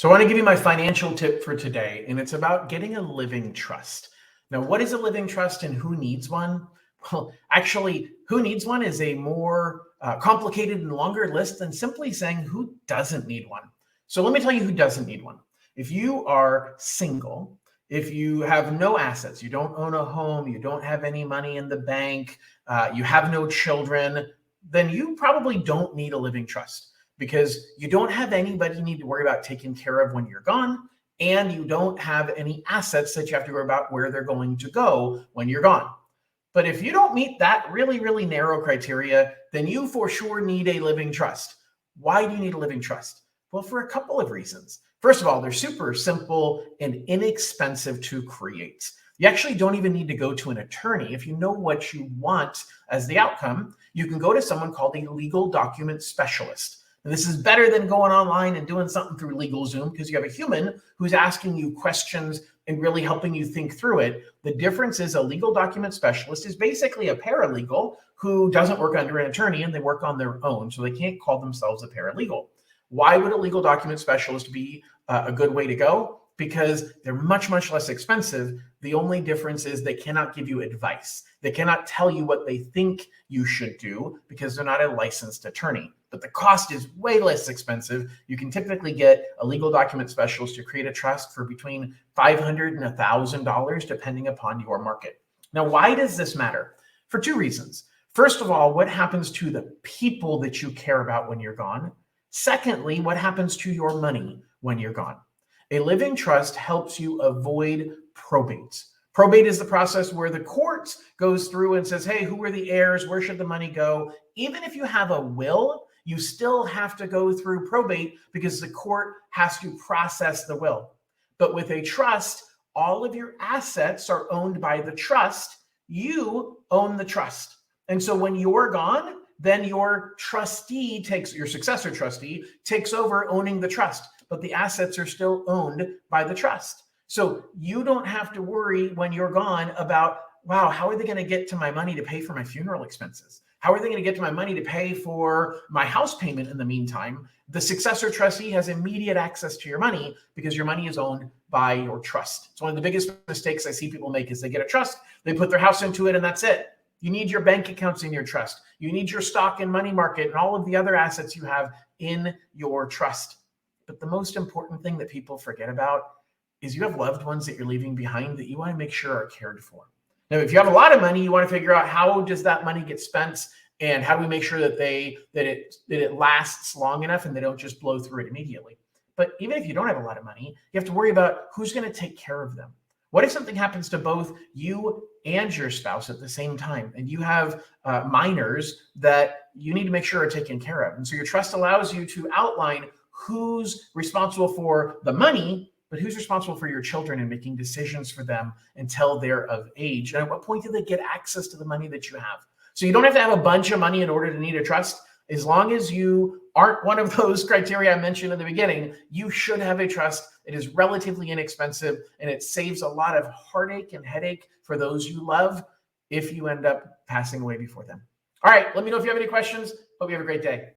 So I want to give you my financial tip for today, and it's about getting a living trust. Now, what is a living trust and who needs one? Well, actually, who needs one is a more complicated and longer list than simply saying who doesn't need one. So let me tell you who doesn't need one. If you are single, if you have no assets, you don't own a home, you don't have any money in the bank, you have no children, then you probably don't need a living trust because you don't have anybody you need to worry about taking care of when you're gone, and you don't have any assets that you have to worry about where they're going to go when you're gone. But if you don't meet that really, really narrow criteria, then you for sure need a living trust. Why do you need a living trust? Well, for a couple of reasons. First of all, they're super simple and inexpensive to create. You actually don't even need to go to an attorney. If you know what you want as the outcome, you can go to someone called a legal document specialist. And this is better than going online and doing something through LegalZoom because you have a human who's asking you questions and really helping you think through it. The difference is a legal document specialist is basically a paralegal who doesn't work under an attorney and they work on their own, so they can't call themselves a paralegal. Why would a legal document specialist be a good way to go? Because they're much, much less expensive. The only difference is they cannot give you advice. They cannot tell you what they think you should do because they're not a licensed attorney. But the cost is way less expensive. You can typically get a legal document specialist to create a trust for between $500 and $1,000, depending upon your market. Now, why does this matter? For two reasons. First of all, what happens to the people that you care about when you're gone? Secondly, what happens to your money when you're gone? A living trust helps you avoid probate. Probate is the process where the court goes through and says, hey, who are the heirs? Where should the money go? Even if you have a will, you still have to go through probate because the court has to process the will. But with a trust, all of your assets are owned by the trust. You own the trust. And so when you're gone, then your successor trustee takes over owning the trust, but the assets are still owned by the trust. So you don't have to worry when you're gone about, wow, how are they going to get to my money to pay for my funeral expenses? How are they going to get to my money to pay for my house payment in the meantime? The successor trustee has immediate access to your money because your money is owned by your trust. It's one of the biggest mistakes I see people make is they get a trust, they put their house into it, and that's it. You need your bank accounts in your trust. You need your stock and money market and all of the other assets you have in your trust. But the most important thing that people forget about is you have loved ones that you're leaving behind that you want to make sure are cared for. Now, if you have a lot of money, you want to figure out how does that money get spent and how do we make sure that it lasts long enough and they don't just blow through it immediately. But even if you don't have a lot of money, you have to worry about who's going to take care of them. What if something happens to both you and your spouse at the same time, and you have minors that you need to make sure are taken care of? And so your trust allows you to outline who's responsible for the money, but who's responsible for your children and making decisions for them until they're of age. And at what point do they get access to the money that you have? So you don't have to have a bunch of money in order to need a trust. As long as you aren't one of those criteria I mentioned in the beginning, you should have a trust. It is relatively inexpensive, and it saves a lot of heartache and headache for those you love if you end up passing away before them. All right, let me know if you have any questions. Hope you have a great day.